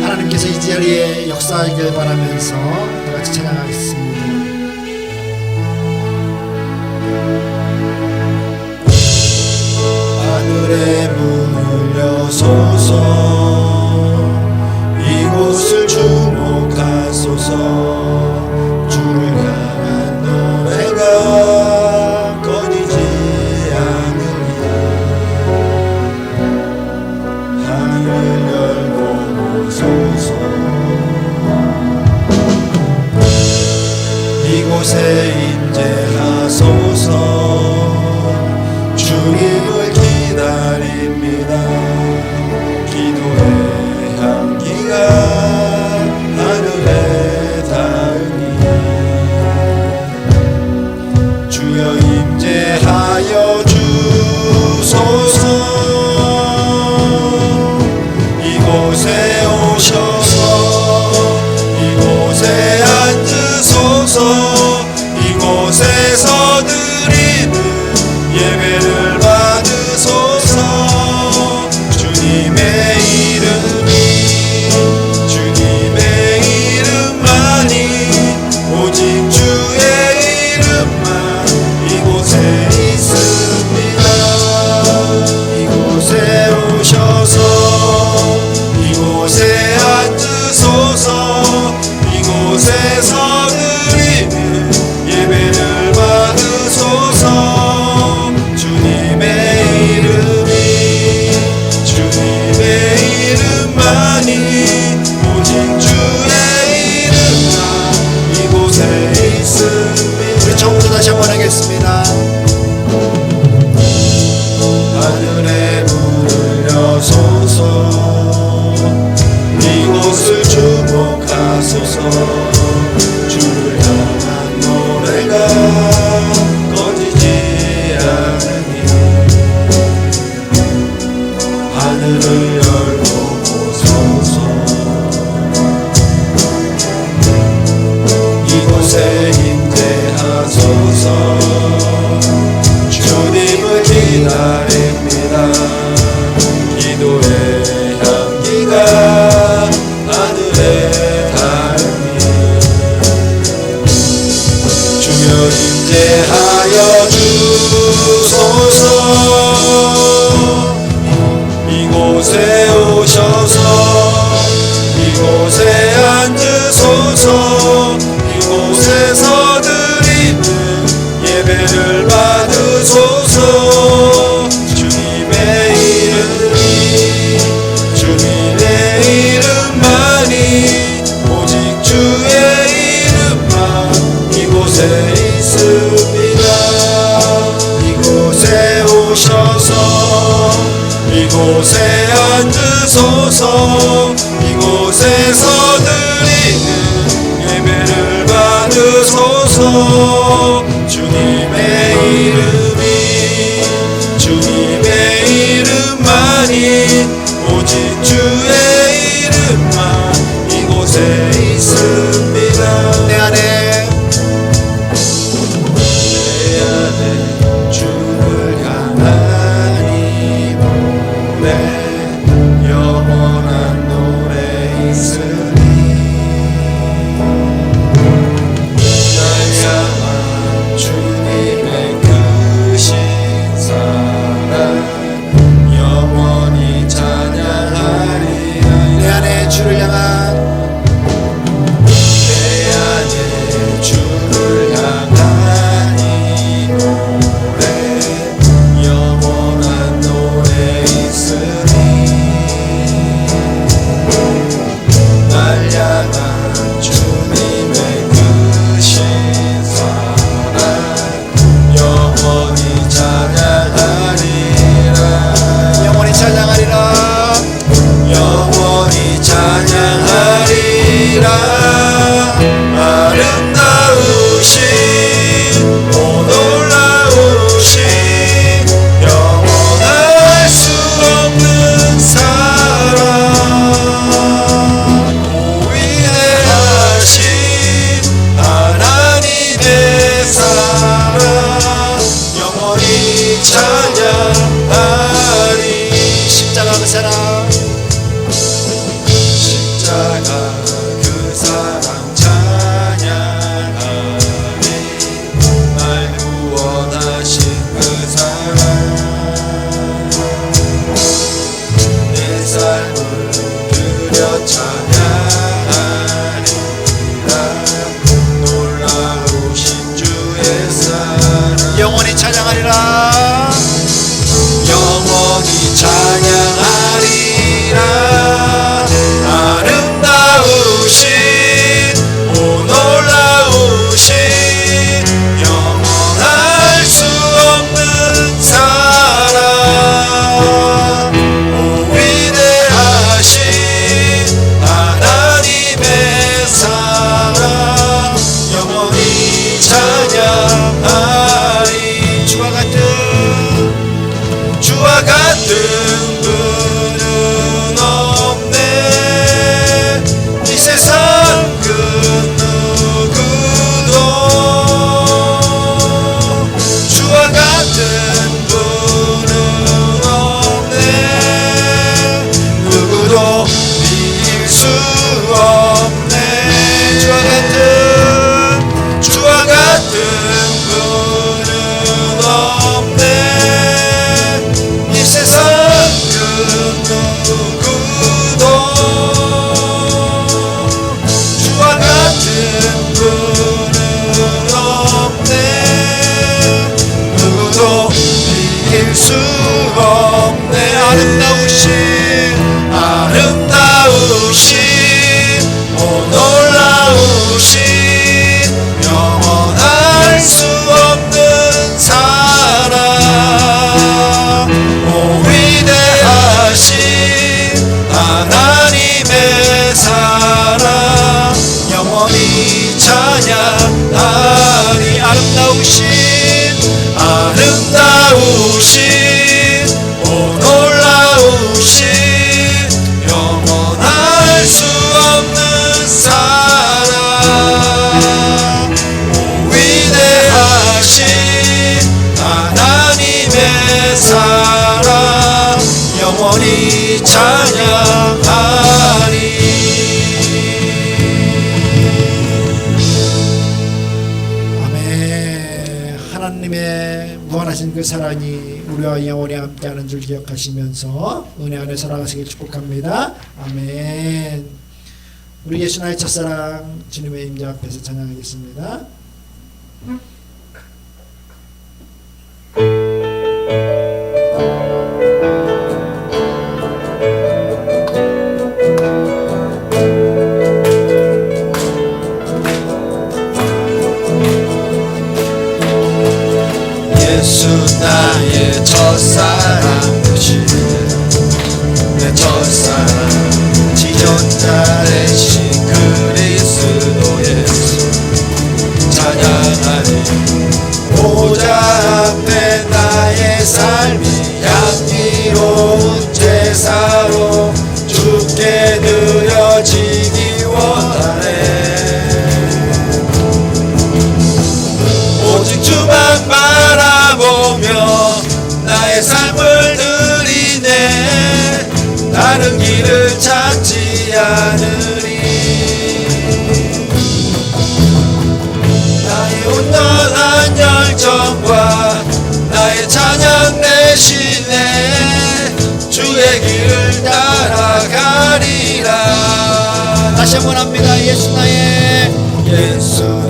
하나님께서 이 자리에 역사하길 바라면서 다 같이 찬양하겠습니다. 하늘의 문을 여소서, 이곳을 주목하소서. 주를 향한 노래가 꺼지지 않으리. 하늘을 열고 보소서. 이곳에 임재하소서. 주님을 기다립니다. 기도의 향기가 하늘에 닿으니 주여 임재하여 주소서. 이곳에 오셔서 이곳에 앉으소서. 이곳에서 드리는 예배를 받으소서. 주님의 이름이 주님의 이름만이 오직 주의 이름만 이곳에 있습니다. 이곳에 오셔서 이곳에 앉으소서. 이곳에서 드리는 예배를 받으소서. 주님의 이름이 주님의 이름만이 오직 주의 이름만 이곳에 있습니다. 우리 처음부터 다시 한번 하겠습니다. 하늘의 문을 여소서. 이곳을 주목하소서. 주를 향한 노래가 꺼지지 않으니 하늘을 열고 보소서. 이곳에 임재하소서. 주님을 기다립니다. 기도의 향기가 하늘에 닿으니 주여 임재하여 주소서. 이곳에 오셔서 이곳에 앉으소서. 이곳에서 드리는 예배를 받으소서. 주님의 이름이 주님의 이름만이 오직 주의 이름만 이곳에 있습니다. 이곳에 오셔서 이곳에 앉으소서. 이곳에서 드리는 예배를 받으소서. 주님의 이름이 주님의 이름만이 오직 주의 이름만 이곳에 있습니다. 내 안에 주를 향한 이 노래 영원한 노래 있으니 날 향한 주님의 그 찬양하리. 아름다우신 오 놀라우신 영원할 수 없는 사랑, 오 위대하신 하나님의 사랑 영원히 찬양하리. 하나님의 무한하신 그 사랑이 우리와 영원히 함께하는 줄 기억하시면서 은혜 안에 살아가시길 축복합니다. 아멘. 우리 예수 나의 첫사랑 주님의 임재 앞에서 찬양하겠습니다. 예수 나의 첫사랑 되시네. 내 첫사랑 지존자 되신 그리스도 예수 찬양하리. 보좌 앞에 나의 삶이 향기로운 제사로 주께 드려지기 원하네. 오직 주만 바라보며 나의 삶을 드리네. 다른 길을 찾지 않으리. 나의 온전한 열정과 나의 찬양 대신에 주의 길을 따라가리라. 다시 한번 합니다. 예수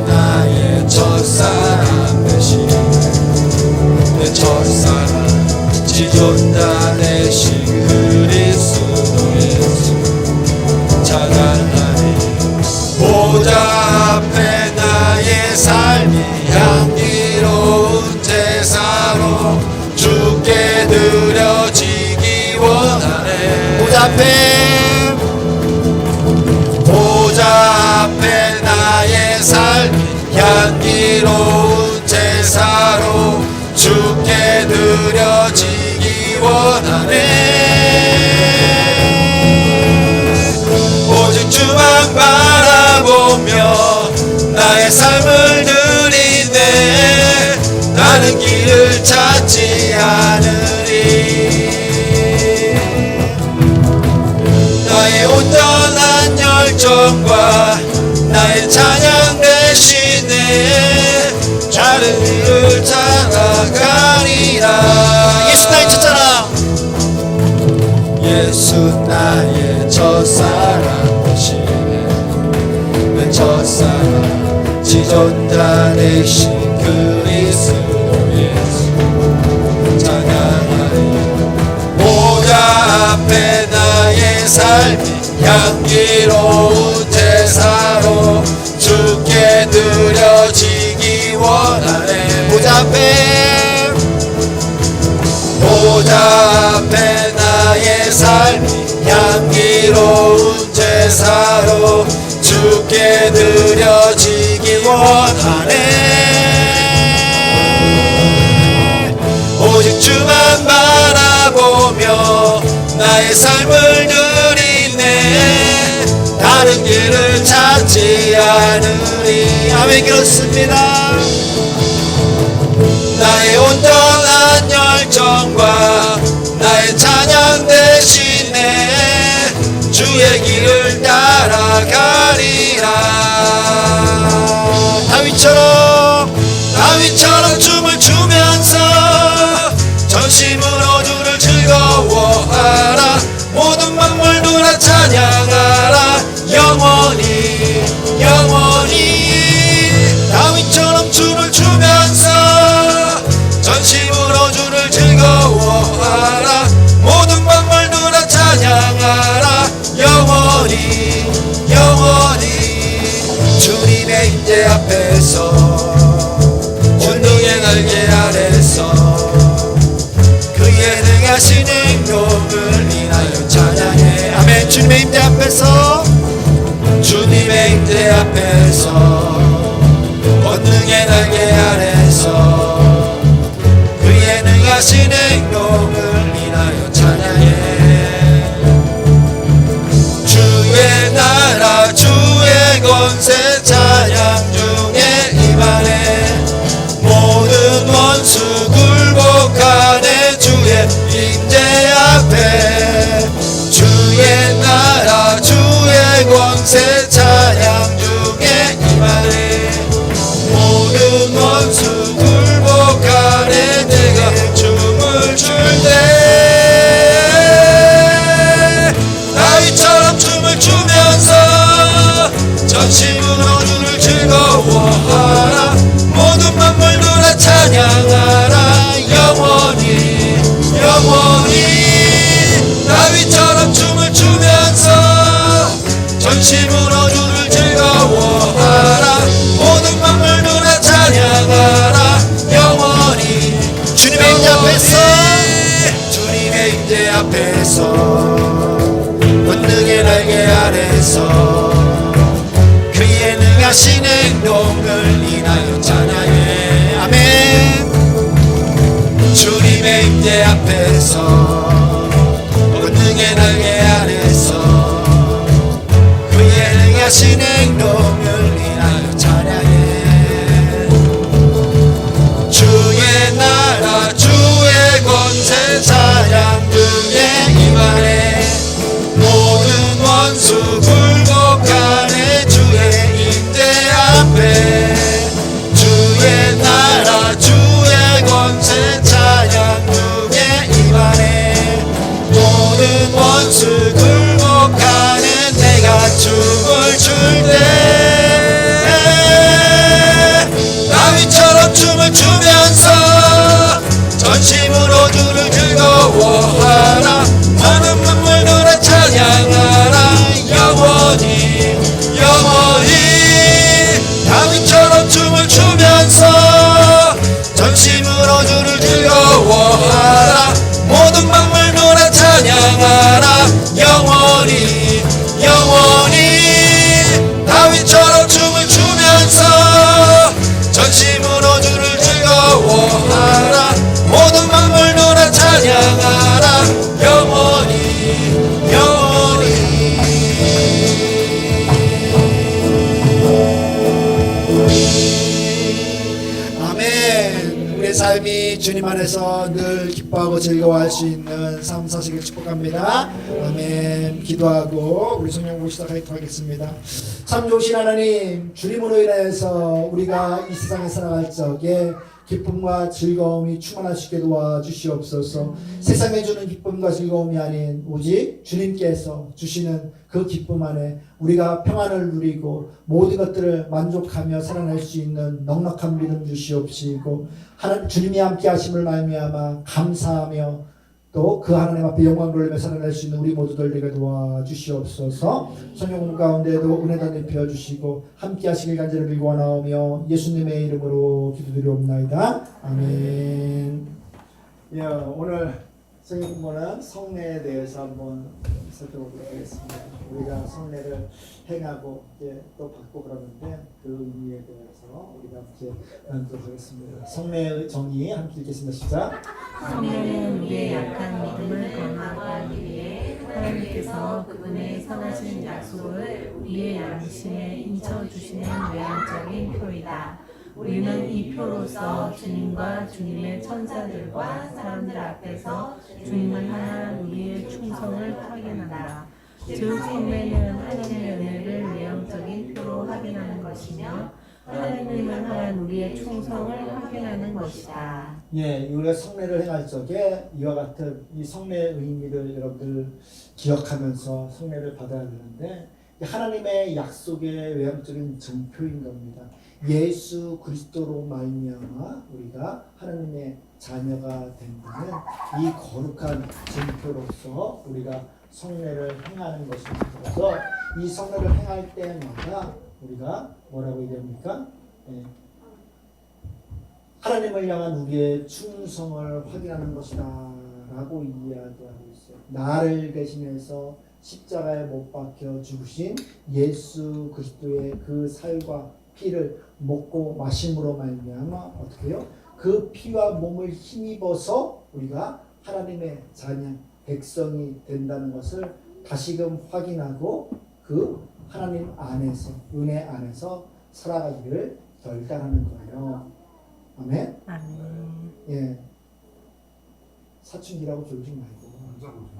나의 첫사랑 대신 내 첫사랑 지존자 되신 그리스도 예수 찬양하리. 보좌 앞에 나의 삶이 향기로운 제사로 주께 드려지기 원하네. 보좌 앞에 나의 삶이 향기로운 제사로 주께 드려지기 원하네. 오직 주만 바라보며 나의 삶을 드리네. 다른 길을 찾지 않으리. 나의 온전한 열정과 나의 찬양 대신에 다른 길을 찾아가리라. 예수 나의 첫사랑. 예수 나의 첫사랑 되시네. 내 첫사랑 지존자 되신 그리스도 예수 찬양하리. 보좌 앞에 나의 삶이 향기로운 제사로 주께 드려지기 원하네. 보좌 앞에 나의 삶이 향기로운 제사로 주께 드려지기 원하네. 오직 주만 바라보며 나의 삶을 드리네. 다른 길을 찾지 않으리. 아멘. 그렇습니다. 나의 온전한 열정과 나의 찬양 대신에 주의 길을 따라가리라. 다윗처럼 춤을 추면서 전심으로 주를 즐거워하라. 모든 만물들아 찬양하라. 영원히 다윗처럼 춤을 추면서 전심으로 주를 즐거워하라. 모든 만물들아 찬양하라. 영원히 주님의 임재 앞에서 천둥의 날개 아래서 그의 능하신 행동을 인하여 찬양해. 아멘. 주님의 임재 앞에서 주님의 임재 앞에서 우리의 삶이 주님 안에서 늘 기뻐하고 즐거워할 수 있는 삶 사시길 축복합니다. 아멘. 기도하고 우리 성령 보고 시작하도록 하겠습니다. 참 좋으신 하나님, 주님으로 인하여서 우리가 이 세상에 살아갈 적에 기쁨과 즐거움이 충만하시게 도와주시옵소서. 세상에 주는 기쁨과 즐거움이 아닌 오직 주님께서 주시는 그 기쁨 안에 우리가 평안을 누리고 모든 것들을 만족하며 살아낼 수 있는 넉넉한 믿음 주시옵시고, 주님이 함께 하심을 말미암아 감사하며 또 그 하나님 앞에 영광 돌리며 살아낼 수 있는 우리 모두들 되게 도와주시옵소서. 성령 가운데도 은혜 덧입혀 주시고 함께 하시길 간절히 빌고 원하오며 예수님의 이름으로 기도드리옵나이다. 아멘. 예, 오늘 성경 공부는 성례에 대해서 한번 살펴보도록 하겠습니다. 우리가 성례를 행하고 이제 또 받고 그러는데 그 의미에 대해서 우리가 함께 나누도록 하겠습니다. 성례의 정의 함께 읽겠습니다. 시작. 성령은 우리의 약한 믿음을 강화하기 위해 하나님께서 그분의 선하신 약속을 우리의 양심에 인쳐주시는 외형적인 표이다. 우리는 이 표로서 주님과 주님의 천사들과 사람들 앞에서 주님을 향한 우리의 충성을 확인한다. 즉 성례는 하나님의 은혜를 외형적인 표로 확인하는 것이며 하나님을 향한 우리의 충성을 확인하는 것이다. 예, 우리가 성례를 행할 적에 이와 같은 이 성례의 의미를 여러분들 기억하면서 성례를 받아야 되는데, 하나님의 약속의 외형적인 증표인 겁니다. 예수 그리스도로 말미암아 우리가 하나님의 자녀가 된다는 이 거룩한 증표로서 우리가 성례를 행하는 것입니다. 그래서 이 성례를 행할 때마다 우리가 뭐라고 얘기합니까? 예. 하나님을 향한 우리의 충성을 확인하는 것이다 라고 이야기하고 있어요. 나를 대신해서 십자가에 못 박혀 죽으신 예수 그리스도의 그 살과 피를 먹고 마심으로 말미암아 어떻게 해요? 그 피와 몸을 힘입어서 우리가 하나님의 자녀, 백성이 된다는 것을 다시금 확인하고 그 하나님 안에서, 은혜 안에서 살아가기를 결단하는 거예요. 아멘? 아멘. 예. 사춘기라고 졸지 말고.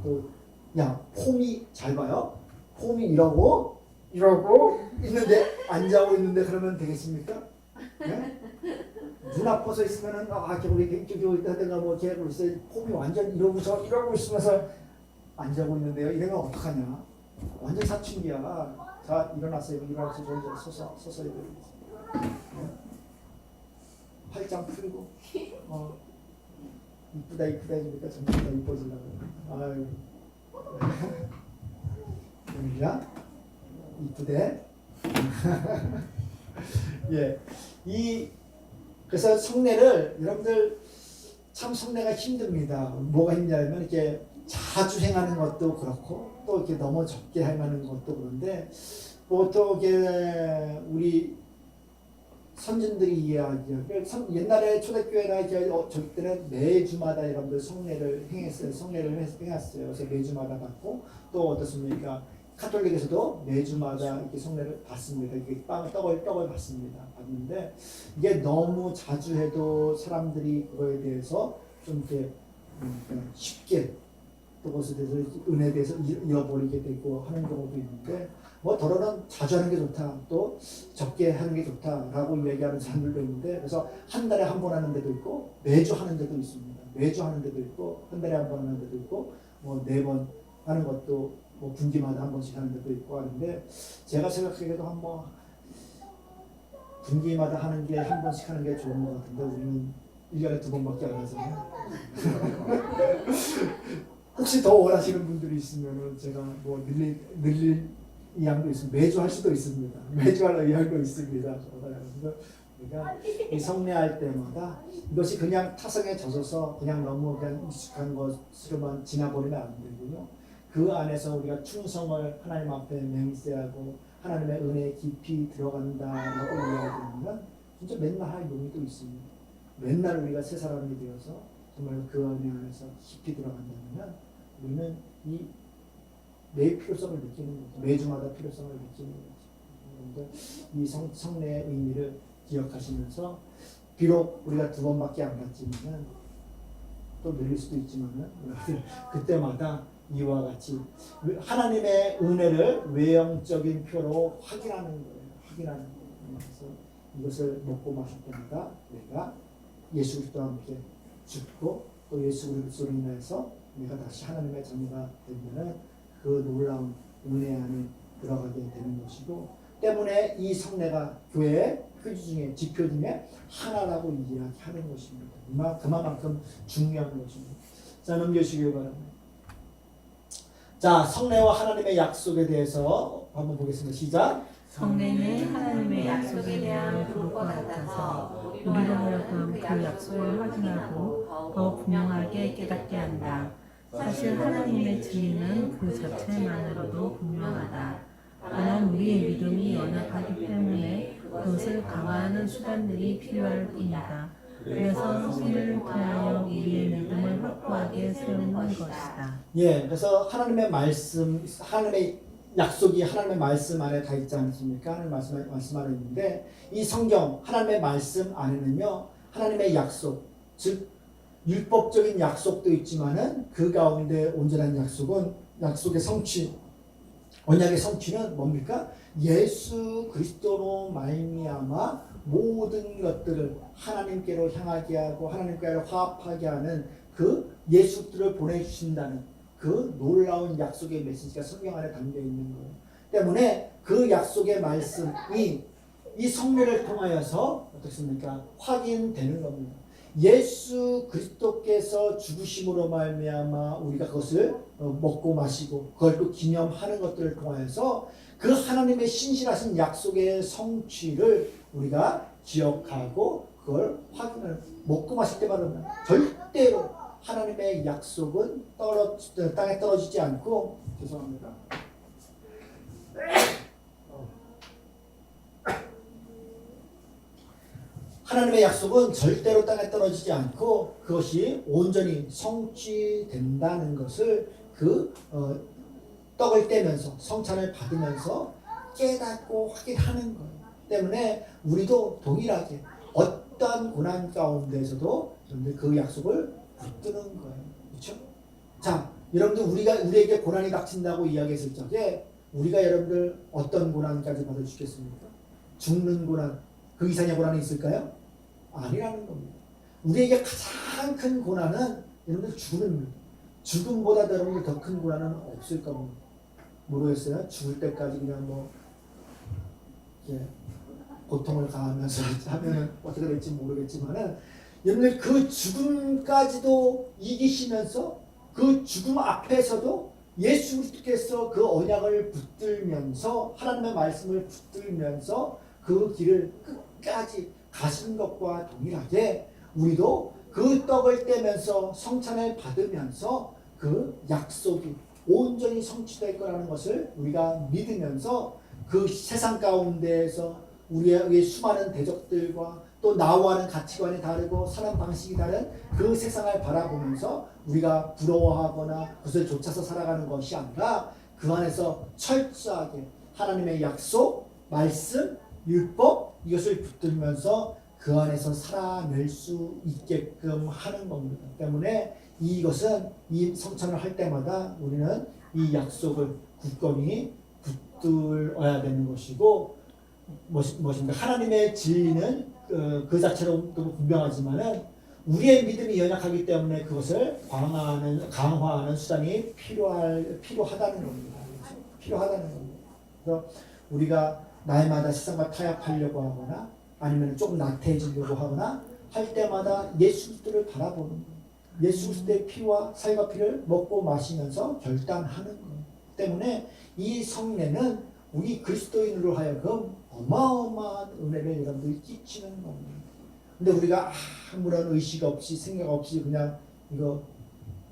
또, 야, 폼이 잘 봐요. 폼이 이러고 있는데, 안 자고 있는데 그러면 되겠습니까? 예? 눈 아파서 있으면은, 우리 왼쪽이 있다든가 뭐, 걔가 있어요. 폼이 완전 이러고 있으면서 안 자고 있는데요. 이러면 어떡하냐? 완전 사춘기야. 자, 일어나서 서서 이러고 있어요. 팔짱 풀고 이쁘다 해주니까 점점 더 이뻐지려고. 아유, 그러니까 이쁘대. 예, 그래서 성례를 여러분들 참 성례가 힘듭니다. 뭐가 힘들냐면 이렇게 자주 행하는 것도 그렇고 또 이렇게 너무 적게 행하는 것도 그런데 보통 우리 선진들이 이야기해요. 옛날에 초대교회나 저희 때는 매주마다 여러분들 성례를 행했어요. 성례를 행했어요. 그래서 매주마다 받고 또 어떻습니까? 카톨릭에서도 매주마다 이렇게 성례를 받습니다. 이게 떡을 받습니다. 받는데 이게 너무 자주 해도 사람들이 그거에 대해서 좀 이렇게 쉽게 그것에 대해서 은혜에 대해서 잃어버리게 되고 하는 경우도 있는데, 뭐 더러는 자주 하는 게 좋다, 또 적게 하는 게 좋다라고 얘기하는 사람들도 있는데, 그래서 한 달에 한 번 하는 데도 있고 매주 하는 데도 있습니다. 매주 하는 데도 있고 한 달에 한 번 하는 데도 있고 뭐 4번 하는 것도 뭐 분기마다 한 번씩 하는 데도 있고 하는데, 제가 생각하기에도 한번 분기마다 하는 게 한 번씩 하는 게 좋은 것 같은데 우리는 1년에 2번밖에 안 하잖아요. 혹시 더 원하시는 분들이 있으면 제가 뭐 늘릴 의향도 있습니다. 매주 할 수도 있습니다. 매주 할 의향도 있습니다. 그래서 우리가 이 성례할 때마다 이것이 그냥 타성에 젖어서 그냥 너무 그냥 익숙한 것으로만 지나버리면 안 되고요. 그 안에서 우리가 충성을 하나님 앞에 맹세하고 하나님의 은혜에 깊이 들어간다라고 이야기하면 진짜 맨날 할 의미도 있습니다. 맨날 우리가 새 사람이 되어서 정말 그 은혜 안에서 깊이 들어간다면 우리는 이 내 필요성을 느끼는 거죠. 매주마다 필요성을 느끼는 거죠. 그런데 이 성례의 의미를 기억하시면서 비록 우리가 2번밖에 안 갔지만은 또 늘릴 수도 있지만은 그때마다 이와 같이 하나님의 은혜를 외형적인 표로 확인하는 거예요. 확인하는 거예요. 그래서 이것을 먹고 마실 때마다 내가 예수 그리스도와 함께 죽고 또 예수 그리스도로 인해서 내가 다시 하나님의 자녀가 되면은 그 놀라운 은혜 안에 들어가게 되는 것이고, 때문에 이 성례가 교회의 표지 중에 지표 중에 하나라고 이야기하는 것입니다. 그만큼 중요한 것입니다. 자, 넘겨주시기 바랍니다. 자, 성례와 하나님의 약속에 대해서 한번 보겠습니다. 시작. 성례는 하나님의 약속에 대한 그릇과 같아서 우리로 하여금 그 약속을 확인하고 더 분명하게 깨닫게 한다. 사실 하나님의 진리는 그 자체만으로도 분명하다. 다만 우리의 믿음이 연약하기 때문에 그것을 강화하는 수단들이 필요할 뿐이다. 그래서 성례를 통하여 우리의 믿음을 확고하게 세우는 것이다. 예, 그래서 하나님의 말씀, 하나님의 약속이 하나님의 말씀 안에 다 있지 않습니까? 하나님의 말씀 안에 있는데, 이 성경 하나님의 말씀 안에는요, 하나님의 약속, 즉 율법적인 약속도 있지만은 그 가운데 온전한 약속은 약속의 성취, 언약의 성취는 뭡니까? 예수 그리스도로 말미암아 모든 것들을 하나님께로 향하게 하고 하나님께로 화합하게 하는 그 예수들을 보내주신다는 그 놀라운 약속의 메시지가 성경 안에 담겨 있는 거예요. 때문에 그 약속의 말씀이 이 성례를 통하여서 어떻습니까? 확인되는 겁니다. 예수 그리스도께서 죽으심으로 말미암아 우리가 그것을 먹고 마시고 그걸 또 기념하는 것들을 통하여서 그 하나님의 신실하신 약속의 성취를 우리가 기억하고 그걸 확인을 먹고 마실 때마다 절대로 하나님의 약속은 땅에 떨어지지 않고, 죄송합니다. 하나님의 약속은 절대로 땅에 떨어지지 않고 그것이 온전히 성취된다는 것을 떡을 떼면서 성찬을 받으면서 깨닫고 확인하는 거예요. 때문에 우리도 동일하게 어떤 고난 가운데서도 그 약속을 붙드는 거예요. 그렇죠? 자, 여러분들 우리에게 고난이 닥친다고 이야기했을 적에 우리가 여러분들 어떤 고난까지 받을 수 있겠습니까? 죽는 고난, 그 이상의 고난이 있을까요? 아니라는 겁니다. 우리에게 가장 큰 고난은 여러분들 죽음입니다. 죽음보다 여러분들 더 큰 고난은 없을 겁니다. 모르겠어요. 죽을 때까지 그냥 고통을 가하면서 하면은 어떻게 될지 모르겠지만은 여러분들 그 죽음까지도 이기시면서 그 죽음 앞에서도 예수 그리스도께서 그 언약을 붙들면서 하나님의 말씀을 붙들면서 그 길을 끝까지 가신 것과 동일하게 우리도 그 떡을 떼면서 성찬을 받으면서 그 약속이 온전히 성취될 거라는 것을 우리가 믿으면서 그 세상 가운데에서 우리의 수많은 대적들과 또 나와는 가치관이 다르고 사람 방식이 다른 그 세상을 바라보면서 우리가 부러워하거나 그것을 쫓아서 살아가는 것이 아니라 그 안에서 철저하게 하나님의 약속, 말씀, 율법 이것을 붙들면서 그 안에서 살아낼 수 있게끔 하는 겁니다. 때문에 이것은 이 성찬을 할 때마다 우리는 이 약속을 굳건히 붙들어야 되는 것이고, 무엇입니까? 하나님의 진리는 그 자체로 분명하지만은 우리의 믿음이 연약하기 때문에 그것을 강화하는 수단이 필요하다는 겁니다. 필요하다는 겁니다. 그래서 우리가 날마다 세상과 타협하려고 하거나 아니면 조금 나태해지려고 하거나 할 때마다 예수 그리스도를 바라보는 거예요. 예수 그리스도의 피와 살과 피를 먹고 마시면서 결단하는 거예요. 때문에 이 성례는 우리 그리스도인으로 하여금 어마어마한 은혜를 여러분들이 끼치는 겁니다. 근데 우리가 아무런 의식 없이 생각 없이 그냥 이거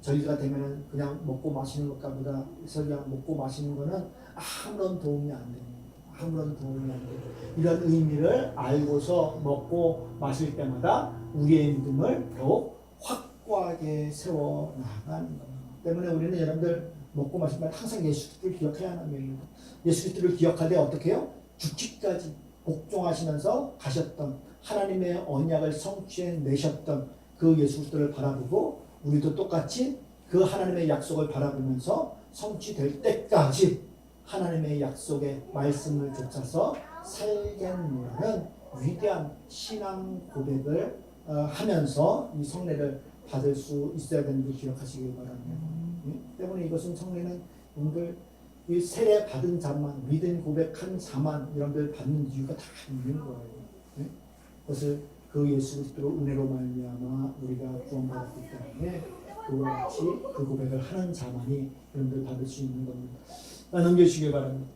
저희가 되면은 그냥 먹고 마시는 것과 보다 해서 그냥 먹고 마시는 거는 아무런 도움이 안 됩니다. 아무런 도움이 안 돼요. 이런 의미를 알고서 먹고 마실 때마다 우리의 믿음을 더욱 확고하게 세워 나가는 겁니다. 때문에 우리는 여러분들 먹고 마실 때 항상 예수 그리스도를 기억해야 하는 겁니다. 예수 그리스도를 기억하되 어떻게 해요? 죽기까지 복종하시면서 가셨던 하나님의 언약을 성취해 내셨던 그 예수 그리스도를 바라보고 우리도 똑같이 그 하나님의 약속을 바라보면서 성취될 때까지 하나님의 약속의 말씀을 좇아서 살겠노라는 위대한 신앙 고백을 하면서 이 성례를 받을 수 있어야 되는 걸 기억하시기 바랍니다. 때문에 이것은 성례는 여러분들 이 세례 받은 자만, 믿음 고백한 자만 여러분들 받는 이유가 다 있는 거예요. 그것을 그 예수 그리스도로 은혜로 말미암아 우리가 구원받았기 때문에 그와 같이 그 고백을 하는 자만이 여러분들 받을 수 있는 겁니다. 넘겨주시기 바랍니다.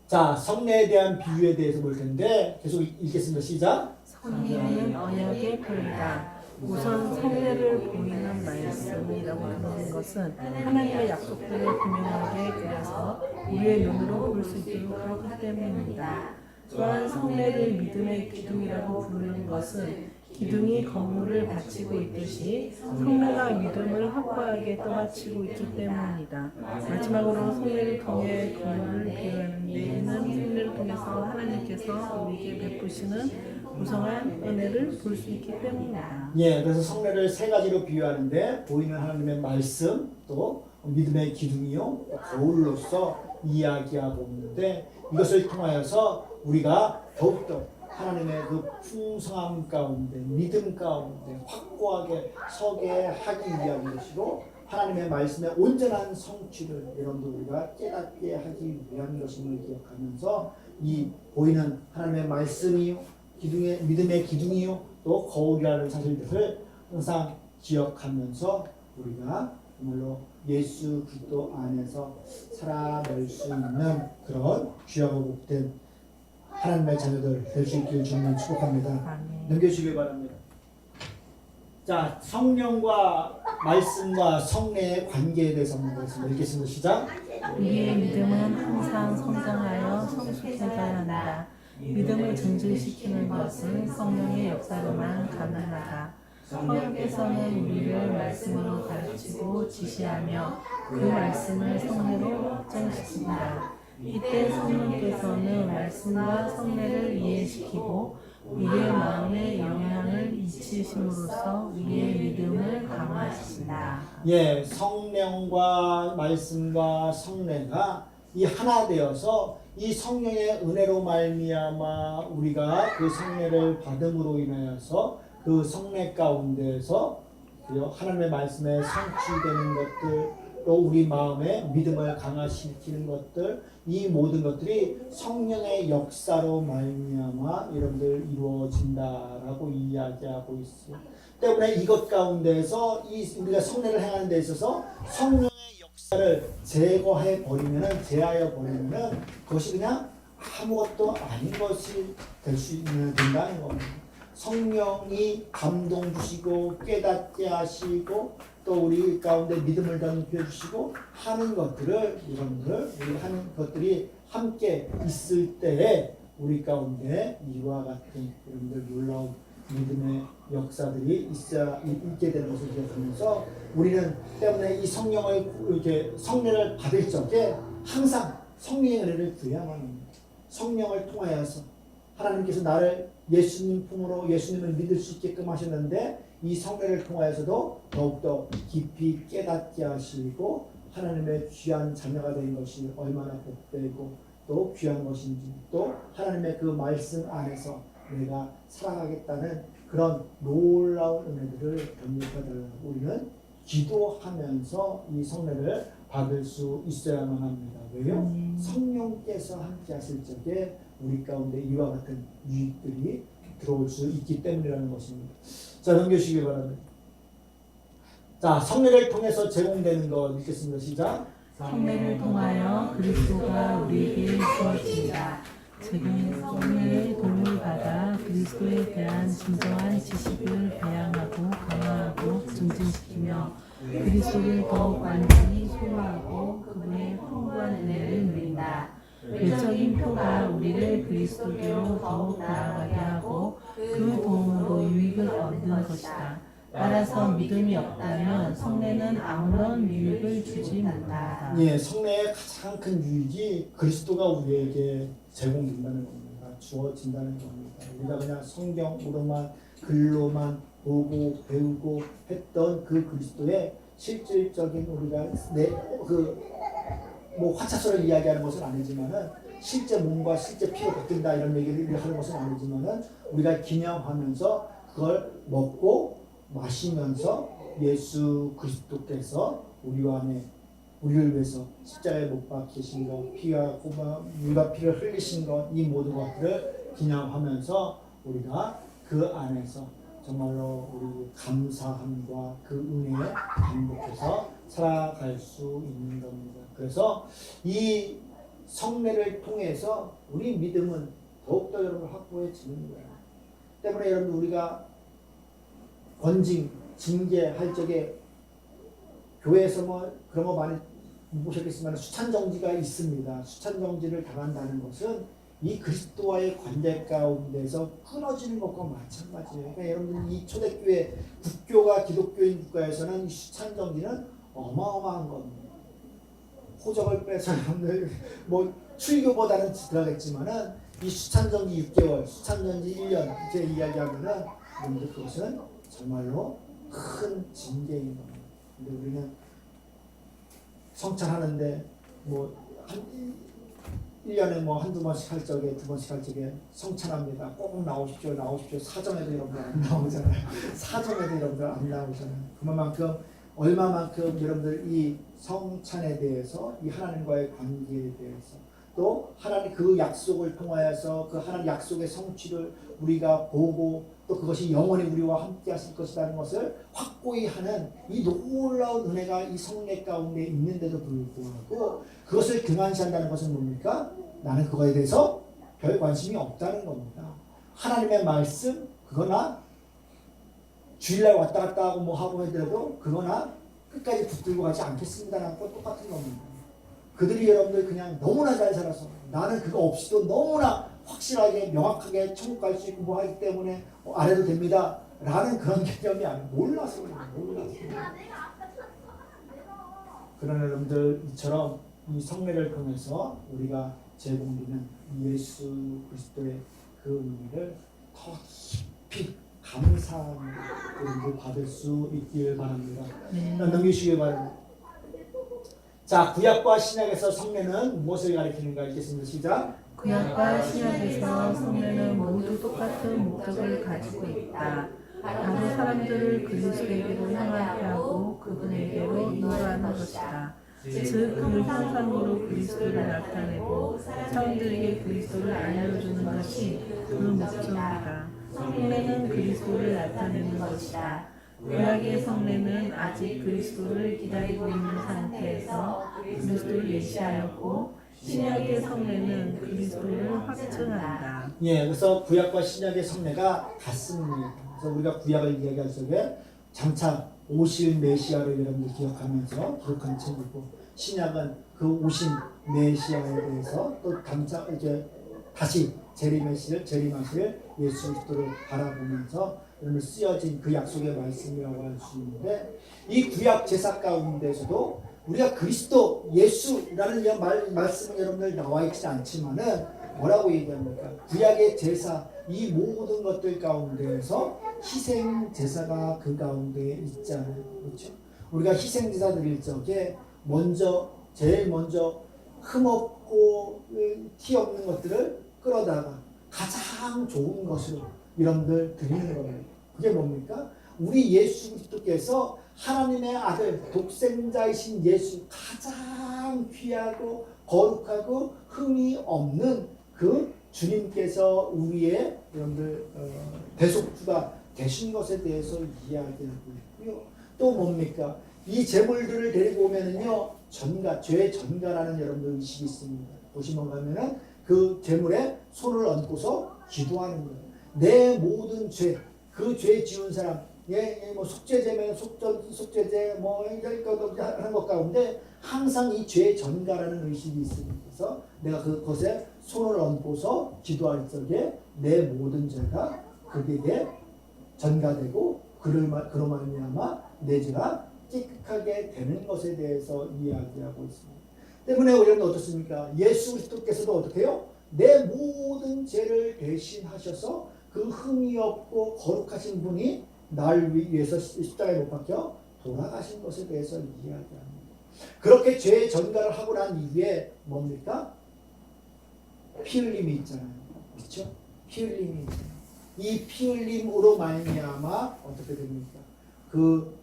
자, 성례에 대한 비유에 대해서 볼 텐데 계속 읽겠습니다. 시작. 성례는 언약의 표이다. 우선 성례를 보이는 말씀이라고 하는 것은 하나님의 약속들을 분명하게 그려서 우리의 눈으로 볼 수 있도록 하기 때문입니다. 또한 성례를 믿음의 기둥이라고 부르는 것은 기둥이 건물을 받치고 있듯이 성례가 믿음을 확고하게 떠받치고 있기 때문입니다. 마지막으로 성례를 통해 건물을 비유하는데 이는 성례를 통해서 하나님께서 우리에게 베푸시는 무성한 은혜를 볼 수 있기 때문입니다. 예, 그래서 성례를 세 가지로 비유하는데 보이는 하나님의 말씀, 또 믿음의 기둥이요, 거울로서 이야기하고 있는데 이것을 통하여서 우리가 더욱더 하나님의 그 풍성함 가운데 믿음 가운데 확고하게 서게 하기 위한 것이고 하나님의 말씀의 온전한 성취를 여러분들 우리가 깨닫게 하기 위한 것임을 기억하면서 이 보이는 하나님의 말씀이요 기둥의 믿음의 기둥이요 또 거울이라는 사실들을 항상 기억하면서 우리가 정말로 예수 그리스도 안에서 살아낼 수 있는 그런 귀하고 복된 하나님의 자녀들 될 수 있기를 주님을 축복합니다. 넘겨주시기 바랍니다. 자, 성령과 말씀과 성례의 관계에 대해서 한번 읽겠습니다. 시작. 우리의 믿음은 항상 성장하여 성숙해져야 한다. 믿음을 증진시키는 것은 성령의 역사로만 가능하다. 성령께서는 우리를 말씀으로 가르치고 지시하며 그 말씀을 성례로 확정시킨다. 이때 성령께서는 말씀과 성례를 이해시키고 우리의 마음에 영향을 미치심으로써 우리의 믿음을 강화하신다. 예, 성령과 말씀과 성례가 이 하나 되어서 이 성령의 은혜로 말미암아 우리가 그 성례를 받음으로 인하여서 그 성례 가운데에서 하나님의 말씀에 성취되는 것들 또 우리 마음에 믿음을 강화시키는 것들 이 모든 것들이 성령의 역사로 말미암아 여러분들 이루어진다라고 이야기하고 있어요. 때문에 이것 가운데에서 우리가 성례를 행하는 데 있어서 성령의 역사를 제하여 버리면은 그것이 그냥 아무것도 아닌 것이 될 수 된다는 겁니다. 성령이 감동 주시고 깨닫게 하시고 또 우리 가운데 믿음을 더 높여주시고 하는 것들을 여러분들 우리 하는 것들이 함께 있을 때에 우리 가운데 이와 같은 여러분들 놀라운 믿음의 역사들이 있게 되는 것을 기억하면서 우리는 때문에 이 성령을 이렇게 성령을 받을 적에 항상 성령의 은혜를 구해야만 합니다. 성령을 통하여서 하나님께서 나를 예수님 품으로 예수님을 믿을 수 있게끔 하셨는데 이 성례를 통하여서도 더욱더 깊이 깨닫게 하시고 하나님의 귀한 자녀가 된 것이 얼마나 복되고 또 귀한 것인지 또 하나님의 그 말씀 안에서 내가 살아가겠다는 그런 놀라운 은혜들을 경력하달라고 우리는 기도하면서 이 성례를 받을 수 있어야만 합니다. 왜요? 성령께서 함께 하실 적에 우리 가운데 이와 같은 유익들이 들어올 수 있기 때문이라는 것입니다. 자, 넘겨주시기 바랍니다. 자, 성례를 통해서 제공되는 거 읽겠습니다. 시작. 성례를 통하여 그리스도가 우리에게 주어진다. 지금 성례의 도움을 받아 그리스도에 대한 진정한 지식을 배양하고 강화하고 증진시키며 그리스도를 더욱 완전히 소유하고 그분의 풍부한 은혜를 누린다. 외적인 표가 우리를 그리스도께로 더욱 나아가게 하고 그 도움으로 유익을 얻는 것이다. 따라서 믿음이 없다면 성례는 아무런 유익을 주지 못한다. 예, 성례의 가장 큰 유익이 그리스도가 우리에게 제공된다는 겁니다. 주어진다는 겁니다. 우리가 그냥 성경으로만 글로만 보고 배우고 했던 그 그리스도의 실질적인 우리가 뭐 화차서를 이야기하는 것은 아니지만은 실제 몸과 실제 피로 바뀐다 이런 얘기를 하는 것은 아니지만은 우리가 기념하면서 그걸 먹고 마시면서 예수 그리스도께서 우리를 위해서 십자가에 못 박히신 것, 피와 물과 피를 흘리신 것, 이 모든 것들을 기념하면서 우리가 그 안에서 정말로 우리 감사함과 그 은혜에 반복해서 살아갈 수 있는 겁니다. 그래서 이 성례를 통해서 우리 믿음은 더욱더 여러분 확고해지는 거예요. 때문에 여러분 우리가 징계할 적에 교회에서 뭐 그런 거 많이 보셨겠지만 수찬정지가 있습니다. 수찬정지를 당한다는 것은 이 그리스도와의 관계 가운데서 끊어지는 것과 마찬가지예요. 그러니까 여러분 이 초대교회 국교가 기독교인 국가에서는 이 수찬정지는 어마어마한 겁니다. 호적을 빼서 뭐 출교보다는 들어가겠지만은 이 수찬정지 6개월, 수찬정지 1년 이제 이야기하면은 여러분들 그것은 정말로 큰 징계인 겁니다. 근데 우리는 성찬하는데 뭐 1년에 뭐 한두 번씩 할 적에 두 번씩 할 적에 성찬합니다. 꼭 나오십시오. 사정에도 여러분들 안 나오잖아요. 사정에도 여러분들 안 나오잖아요. 그만큼 얼마만큼 여러분들 이 성찬에 대해서 이 하나님과의 관계에 대해서 또 하나님 그 약속을 통하여서 그 하나님 약속의 성취를 우리가 보고 또 그것이 영원히 우리와 함께 하실 것이라는 것을 확고히 하는 이 놀라운 은혜가 이 성례 가운데 있는데도 불구하고 그것을 등한시한다는 것은 뭡니까? 나는 그거에 대해서 별 관심이 없다는 겁니다. 하나님의 말씀 그거나 주일날 왔다 갔다 하고 뭐 하고 하더라도 그거나 끝까지 붙들고 가지 않겠습니다라는 건 똑같은 겁니다. 그들이 여러분들 그냥 너무나 잘 살아서 나는 그거 없이도 너무나 확실하게 명확하게 천국 갈 수 있고 뭐 하기 때문에 안 해도 됩니다 라는 그런 개념이 아니에요. 몰라서. 그러나 여러분들 이처럼 이 성례를 통해서 우리가 제공되는 예수 그리스도의 그 은혜를 더 깊이 감사함을 여러분들 받을 수 있길 바랍니다. 넘기시길 바랍니다. 자, 구약과 신약에서 성례는 무엇을 가리키는가 읽겠습니다. 시작. 구약과 신약에서 성례는 모두 똑같은 목적을 가지고 있다. 바로 사람들을 그리스도에게로 향하게 하고 그분에게로 인도하는 것이다. 즉, 그 형상으로 그리스도를 나타내고 사람들에게 그리스도를 알려주는 것이 그 목적이다. 성례는 그리스도를 나타내는 것이다. 구약의 성례는 아직 그리스도를 기다리고 있는 상태에서 그리스도를 예시하였고 신약의 성례는 그리스도를 확증한다. 예, 그래서 구약과 신약의 성례가 같습니다. 그래서 우리가 구약을 이야기할 적에 장차 오실 메시아를 여러분들 기억하면서 기록한 책이고 신약은 그 오신 메시아에 대해서 또 장차 이제 다시 재림하실 예수 그리스도를 바라보면서 여러분 쓰여진 그 약속의 말씀이라고 할 수 있는데 이 구약 제사 가운데서도 우리가 그리스도 예수라는 말씀은 여러분들 나와 있지 않지만은 뭐라고 얘기합니까? 구약의 제사 이 모든 것들 가운데에서 희생 제사가 그 가운데 있잖아요. 그렇죠? 우리가 희생 제사 드릴 적에 제일 먼저 흠없고 티 없는 것들을 끌어다가 가장 좋은 것으로 여러분들 드리는 겁니다. 그게 뭡니까? 우리 예수 그리스도께서 하나님의 아들 독생자이신 예수 가장 귀하고 거룩하고 흠이 없는 그 주님께서 우리의 여러분들 대속주가 되신 것에 대해서 이야기하고 있고요. 또 뭡니까? 이 제물들을 데리고 오면은요 죄 전가라는 여러분들 의식이 있습니다. 보시면 가면은 그 제물에 손을 얹고서 기도하는 거예요. 내 모든 죄, 그 죄 지은 사람, 뭐 속죄제면 속죄제, 뭐 하는 것 가운데 항상 이 죄 전가라는 의식이 있습니다. 그래서 내가 그것에 손을 얹고서 기도할 적에 내 모든 죄가 그에게 전가되고 그로 말미암아 내 죄가 깨끗하게 되는 것에 대해서 이야기하고 있습니다. 때문에 우리는 어떻습니까? 예수 그리스도께서도 어떻게 해요? 내 모든 죄를 대신하셔서 그 흠이 없고 거룩하신 분이 날 위해서 십자가에 못 박혀 돌아가신 것에 대해서 이야기합니다. 그렇게 죄의 전가를 하고 난 이후에 뭡니까? 피 흘림이 있잖아요. 그렇죠? 피 흘림이 있잖아요. 이 피 흘림으로 말미암아 어떻게 됩니까? 그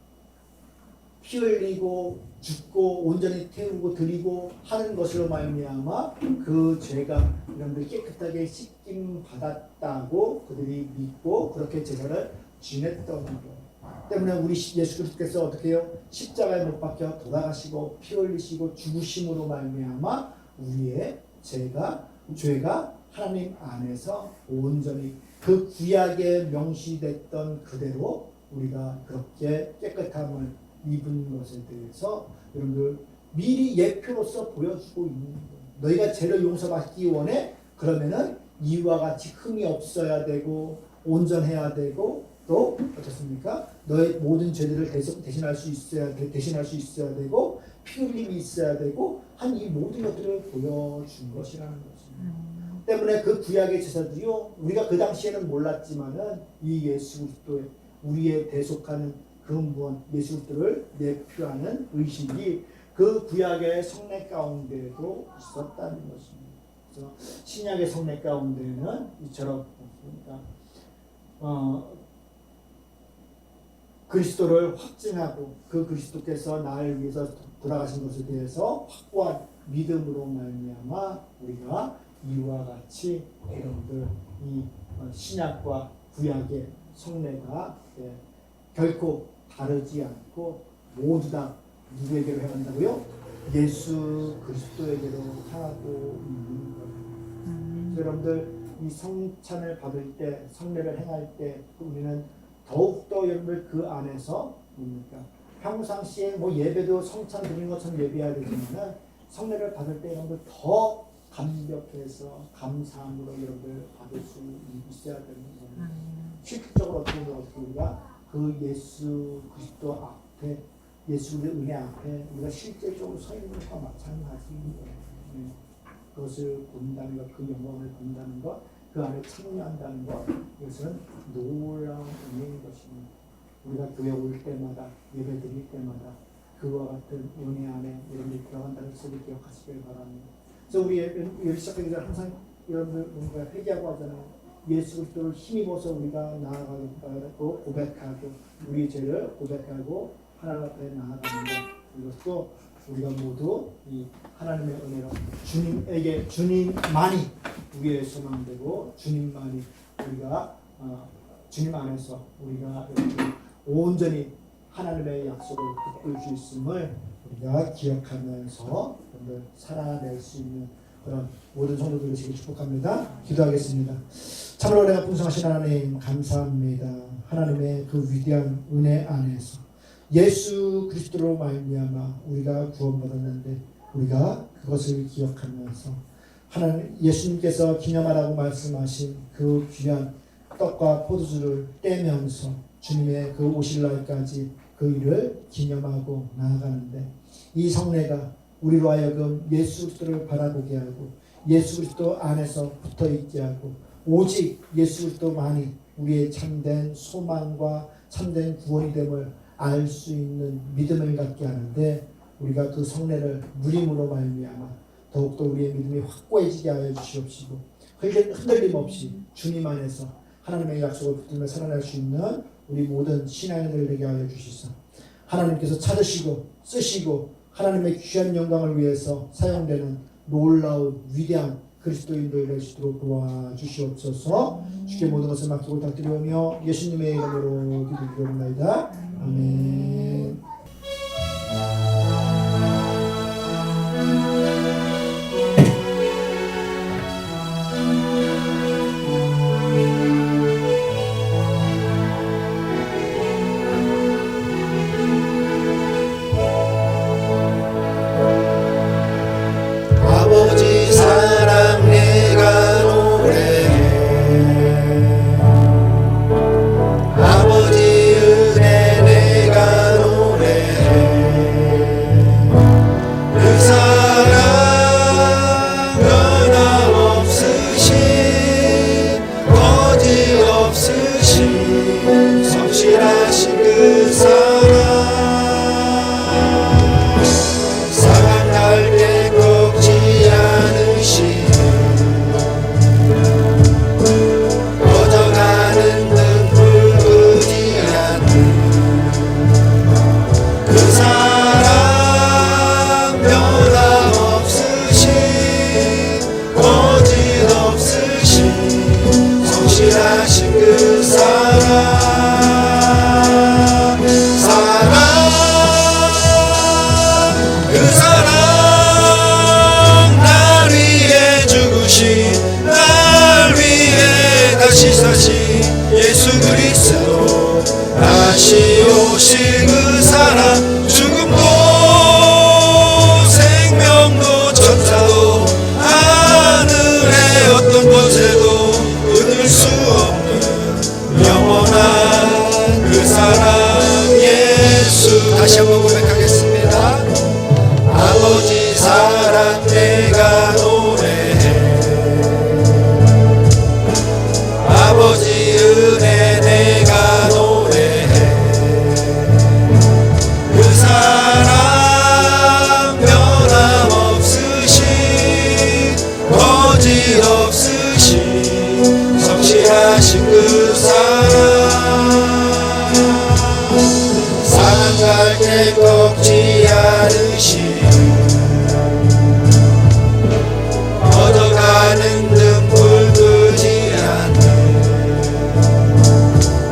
피 흘리고 죽고 온전히 태우고 드리고 하는 것으로 말미암아 그 죄가 여러분들 깨끗하게 씻김 받았다고 그들이 믿고 그렇게 제사를 지냈던 것 때문에 우리 예수 그리스도께서 어떻게 해요? 십자가에 못 박혀 돌아가시고 피 흘리시고 죽으심으로 말미암아 우리의 죄가 하나님 안에서 온전히 그 구약에 명시됐던 그대로 우리가 그렇게 깨끗함을 입은 것에 대해서 여러분들 미리 예표로서 보여주고 있는 거예요. 너희가 죄를 용서받기 원해? 그러면은 이와 같이 흠이 없어야 되고 온전해야 되고 또 어떻습니까? 너의 모든 죄들을 대신할 수 있어야 되고 피 흘림이 있어야 되고 한 이 모든 것들을 보여준 것이라는 것입니다. 때문에 그 구약의 제사들이요 우리가 그 당시에는 몰랐지만은 이 예수 그리스도의 우리의 대속하는 근본 예수 그리스도를 내표하는 의식이 그 구약의 성례 가운데도 있었다는 것입니다. 그래서 신약의 성례 가운데는 이처럼 없습니다. 그리스도를 확증하고 그 그리스도께서 나를 위해서 돌아가신 것에 대해서 확고한 믿음으로 말미암아 우리가 이와 같이 여러분들 이 신약과 구약의 성례가 결코 다르지 않고 모두 다 누구에게로 향한다고요? 예수 그리스도에게로 향하고 있는 거예요. 여러분들 이 성찬을 받을 때 성례를 행할 때 우리는 더욱더 여러분들 그 안에서 뭡니까? 평상시에 뭐 예배도 성찬 드리는 것처럼 예배해야 되지만 성례를 받을 때 여러분들 더 감격해서 감사함으로 여러분들 받을 수 있어야 되는 거예요. 실질적으로 어떻게 보면 우리가 그 예수 그리스도 앞에 예수 그리스도의 은혜 앞에 우리가 실제적으로 서 있는 것과 마찬가지인 거예요. 그것을 본다는 것, 그 영광을 본다는 것, 그 안에 참여한다는 것, 이것은 놀라운 은혜인 것입니다. 우리가 교회 올 때마다 예배 드릴 때마다 그와 같은 은혜 안에 여러분들이 들어간다는 것을 기억하시길 바랍니다. 그래서 우리 예배 시작하기 전에 항상 여러분들 뭔가 회개하고 하잖아요. 예수 그리스도를 힘입어서 우리가 나아가고 고백하고 우리의 죄를 고백하고 하나님 앞에 나아가는 것 이것도 우리가 모두 이 하나님의 은혜로 주님만이 우리의 소망되고 주님만이 우리가 주님 안에서 우리가 온전히 하나님의 약속을 붙들 수 있음을 우리가 기억하면서 살아낼 수 있는 그런 모든 성도들을 지금 축복합니다. 기도하겠습니다. 참으로 은혜가 풍성하신 하나님 감사합니다. 하나님의 그 위대한 은혜 안에서 예수 그리스도로 말미암아 우리가 구원받았는데 우리가 그것을 기억하면서 하나님 예수님께서 기념하라고 말씀하신 그 귀한 떡과 포도주를 떼면서 주님의 그 오실 날까지 그 일을 기념하고 나아가는데 이 성례가 우리로 하여금 예수 그리스도를 바라보게 하고 예수 그리스도 안에서 붙어있게 하고 오직 예수 그리스도만이 우리의 참된 소망과 참된 구원이 됨을 알 수 있는 믿음을 갖게 하는데 우리가 그 성례를 누림으로 말미암아 더욱더 우리의 믿음이 확고해지게 하여 주시옵시고 흔들림 없이 주님 안에서 하나님의 약속을 붙들며 살아날 수 있는 우리 모든 신앙인들 되게 하여 주시소. 하나님께서 찾으시고 쓰시고 하나님의 귀한 영광을 위해서 사용되는 놀라운 위대한 그리스도인들 될 수 있도록 도와주시옵소서. 주께 모든 것을 맡기고 부탁드리오며 예수님의 이름으로 기도드리옵나이다. 아멘. 아버지 사랑 내가 노래해 아버지 은혜 내가 노래해 성실하신 그 사랑 사랑 날개 꺾지 않으시는 꺼져가는 등불 끄지 않는 그 사랑 변함없으신 거짓없으신 성실하신 그 사랑 그 사랑 날 위해 죽으신 날 위해 다시 사신 예수 그리스도 다시 오실 그 사랑 죽음도 생명도 천사도 하늘의 어떤 권세도 끊을 수 없는 영원한 그 사랑 예수 다시 한번 고백하겠습니다. 아버지 사랑 내가 노래해 아버지 은혜 내가 노래해 그 사랑 변함없으신 거짓없으신 성실하신 그 사랑 갈대 꺾지 않으신 꺼져가는 등불 끄지 않는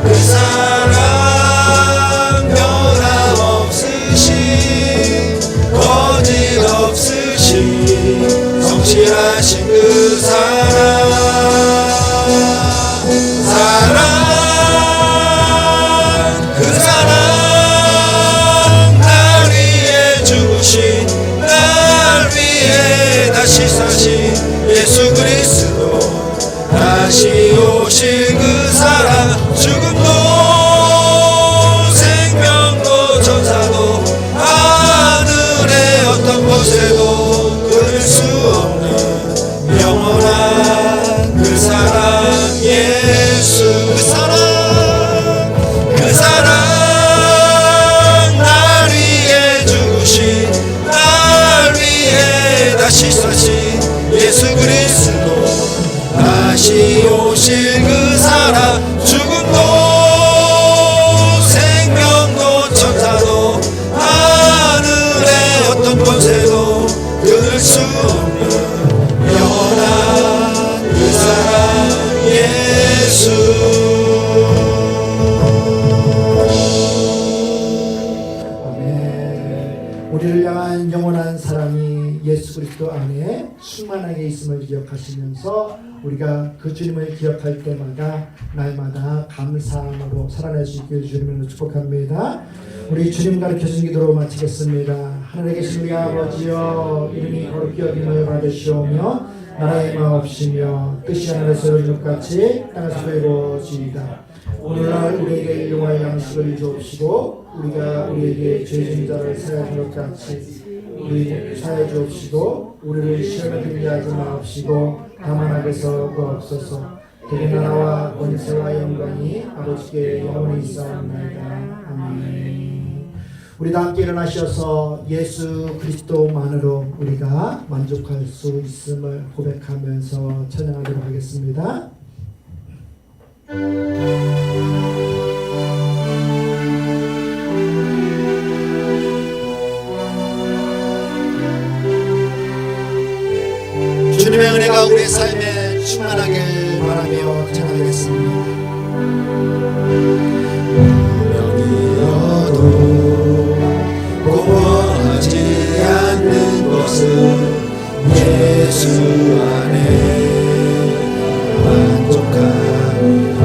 그 사랑 변함없으신 거짓없으신 성실하신 그 그 사랑 날 위해 죽으신 날 위해 다시 사신 예수 그리스도 다시 오실 그 사랑 죽음도 생명도 천사도 하늘의 어떤 곳에도 끊을 수 없는 영원한 그 사랑 예수 그 사랑 날 위해 죽으신 날 위해 다시 사신 예수 그리스도 다시 오실 그 사랑 죽음도 생명도 천사도 하늘의 어떤 권세도 끊을 수 없는 영원한 그 사랑 예수 우리를 향한 영원한 사랑이 예수 그리스도 안에 충만하게 있음을 기억하시면서 우리가 그 주님을 기억할 때마다 날마다 감사함으로 살아낼 수 있길 주님으로 축복합니다. 우리 주님 가르쳐준 기도로 마치겠습니다. 하늘에 계신 우리 아버지여 이름이 거룩히 여김을 받으시오며 나라의 마옵시며 뜻이 하늘에서 이룬 것 같이 땅에서도 이루어지이다. 오늘날 우리에게 일용할 양식을 주옵시고 우리가 우리에게 죄진 자를 사하는 것 같이 우리 사해 주옵시고 우리를 시험에 들게 하지 마옵시고 다만 악에서 구하옵소서. 대개 나라와 권세와 영광이 아버지께 영원히 있사옵나이다. 아멘. 우리 다 함께 일어나셔서 예수 그리스도만으로 우리가 만족할 수 있음을 고백하면서 찬양하도록 하겠습니다. 주님의 은혜가 우리의 삶에 충만하길 바라며 찬양하겠습니다. 명이어도 공허하지 않는 것은 예수 안에 만족합니다.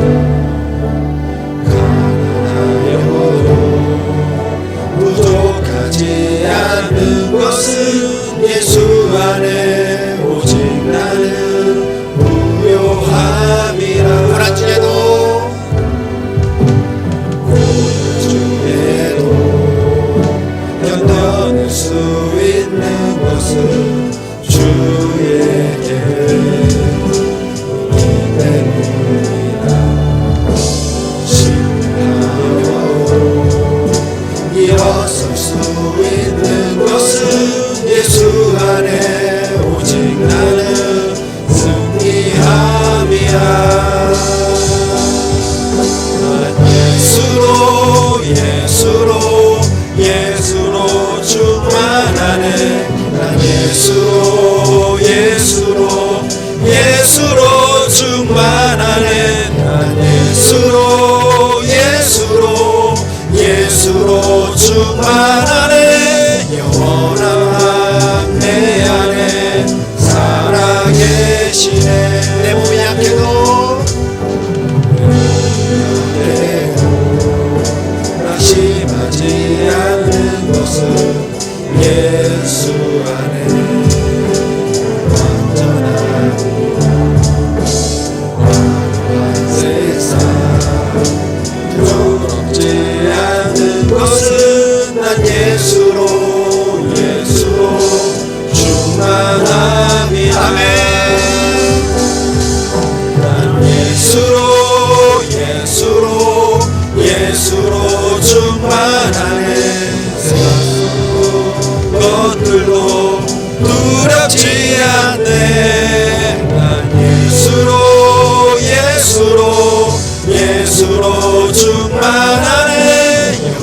예수로 충만하네.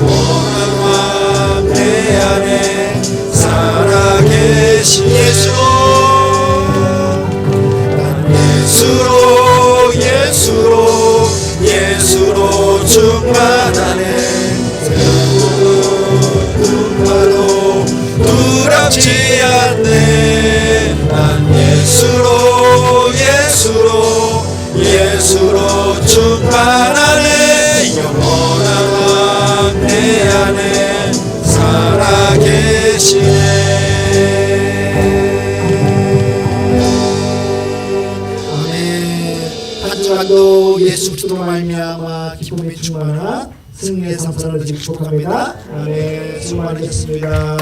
영원한 왕 내 안에 살아계신 예수로, 난 예수로 충만하네. 누구도 두렵지 않네. 난 예수로 충만하네. 영원한 왕 내 안에 살아계시네. 아멘. 한 주간도 예수 그리스도로 말미암아 기쁨이 충만한 승리의 삶 살아가시길 축복합니다. 아멘. 수고 많으셨습니다.